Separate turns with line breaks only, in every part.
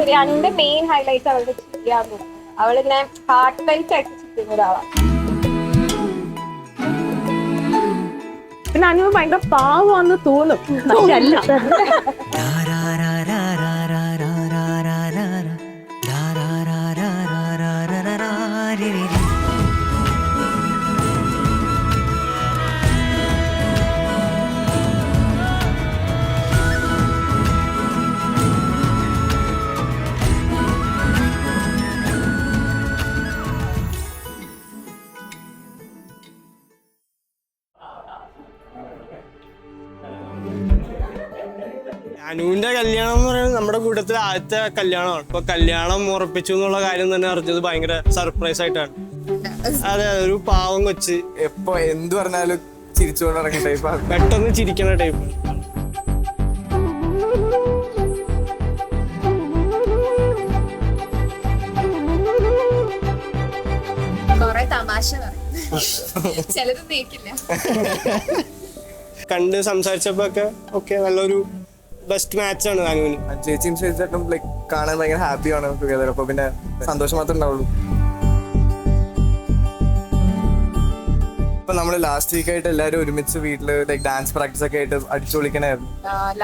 Actually അതിന്റെ main highlight അവളുടെ ചിരിയാന്ന്. അവളിങ്ങനെ ഹാർട്ട് ടൈറ്റ് ആയിട്ട് ചിരിക്കുന്ന ഒരാളാണ്.
പിന്നെ അനു ഭയങ്കര പാവാന്ന് തോന്നും, പക്ഷെ അല്ല.
അനുവിന്റെ കല്യാണം എന്ന് പറയുന്നത് നമ്മുടെ കൂട്ടത്തിലെ ആദ്യത്തെ കല്യാണമാണ്. ഇപ്പൊ കല്യാണം ഉറപ്പിച്ചു എന്നുള്ള കാര്യം തന്നെ അറിഞ്ഞത് ഭയങ്കര സർപ്രൈസ് ആയിട്ടാണ്. അതെ, ഒരു പാവം കൊച്ച്
എപ്പോ എന്ത് പറഞ്ഞാലും ചിരിച്ചുകൊണ്ട് ഇറങ്ങിയ ടൈപ്പാണ്.
പെട്ടെന്ന് ചിരിക്കുന്ന ടൈപ്പ്. കണ്ട് സംസാരിച്ചപ്പോ ഒക്കെ നല്ലൊരു ബെസ്റ്റ് മാച്ച് ആണ് അനുവിന്.
ചേച്ചിയും ചേച്ചിട്ടും ലൈക്ക് കാണാൻ ഭയങ്കര ഹാപ്പിയാണ് ടുഗദർ. അപ്പൊ പിന്നെ സന്തോഷം മാത്രമേ ഉണ്ടാവുള്ളൂ. ഇപ്പൊ നമ്മള് ലാസ്റ്റ് വീക്ക് ആയിട്ട് എല്ലാവരും ഒരുമിച്ച് വീട്ടില് ലൈക്ക് ഡാൻസ് പ്രാക്ടീസ് ഒക്കെ ആയിട്ട് അടിച്ചു പൊളിക്കണായിരുന്നു.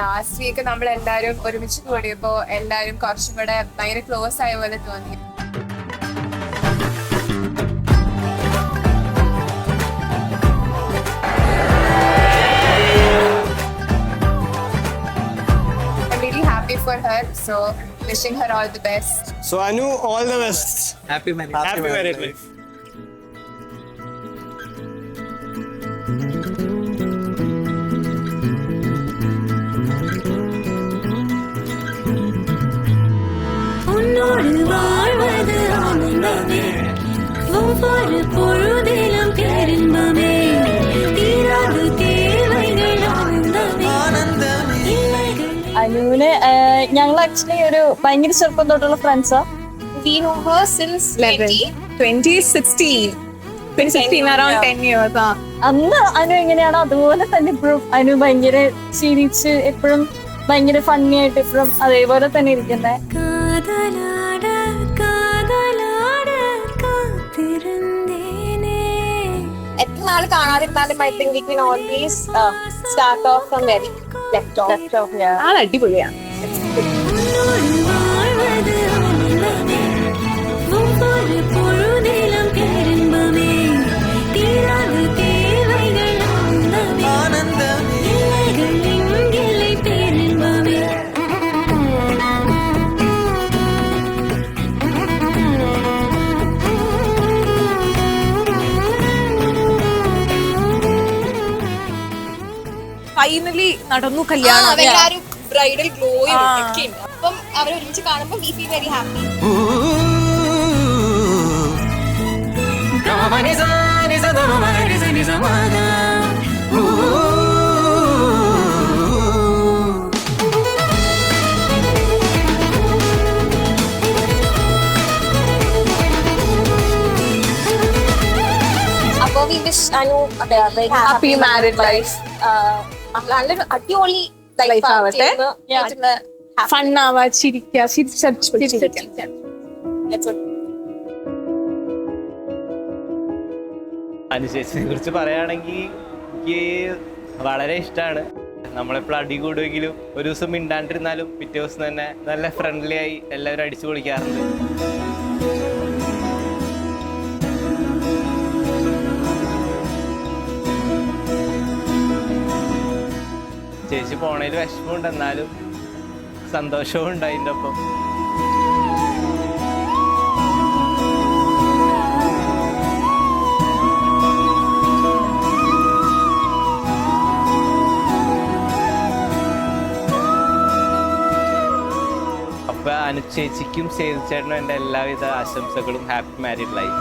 ലാസ്റ്റ് വീക്ക് നമ്മൾ എല്ലാവരും ഒരുമിച്ച് കൂടിയപ്പോ എല്ലാവരും കുറച്ചും കൂടെ ഭയങ്കര ക്ലോസ് ആയ പോലെ തോന്നി. For her, so wishing her all the best.
So Anu, all the best.
Happy married life.
உன்னோடு வாழ்வது ஆனந்தமே, ஒவ்வொரு பொழுதிலும் பேரின்பமே, தீராது தேவைகள் ஆனந்தமே.
അനുവിന് ഞങ്ങൾ ആക്ച്വലി ഒരു ഭയങ്കര ചെറുപ്പം തൊട്ടുള്ള ഫ്രണ്ട്സാ.
We know her since
2016 around 10 years.
അന്ന് അനു എങ്ങനെയാണോ അതുപോലെ തന്നെ ഇപ്പോഴും അനു ഭയങ്കര ചിരിച്ച് എപ്പോഴും ഭയങ്കര ഫണ്ണി ആയിട്ട് ഇപ്പോഴും അതേപോലെ തന്നെ ഇരിക്കുന്നത്.
എത്ര നാൾ കാണാതിരുന്നാലും I think we can always start off from very left off.
അത് അടിപൊളിയാണ്. ഫൈനലി നടന്നു കല്യാണം.
ബ്രൈഡൽ ഗ്ലോയും ഒക്കെ ഉണ്ട്. അപ്പം അവരെ ഒരുമിച്ച് കാണുമ്പോൾ we feel very happy. അപ്പോൾ we wish Anu
Happy married life.
നല്ലൊരു അടിപൊളി
ലൈഫ് ആവട്ടെ. ഫണ്ണാവാ, ചിരിക്കുക,
അനുശേഷിനെ കുറിച്ച് പറയുകയാണെങ്കിൽ എനിക്ക് വളരെ ഇഷ്ടമാണ്. നമ്മളെപ്പോഴും അടി കൂടുമെങ്കിലും ഒരു ദിവസം മിണ്ടാണ്ടിരുന്നാലും പിറ്റേ ദിവസം തന്നെ നല്ല ഫ്രണ്ട്ലി ആയി എല്ലാവരും അടിച്ചു പൊളിക്കാറുണ്ട്. ചേച്ചി പോണതിൽ വിഷമമുണ്ട്, എന്നാലും സന്തോഷവും ഉണ്ട് അതിൻ്റെ ഒപ്പം. അപ്പൊ അനു ചേച്ചിക്കും സേതു ചേട്ടനും എൻ്റെ എല്ലാവിധ ആശംസകളും. Happy married life.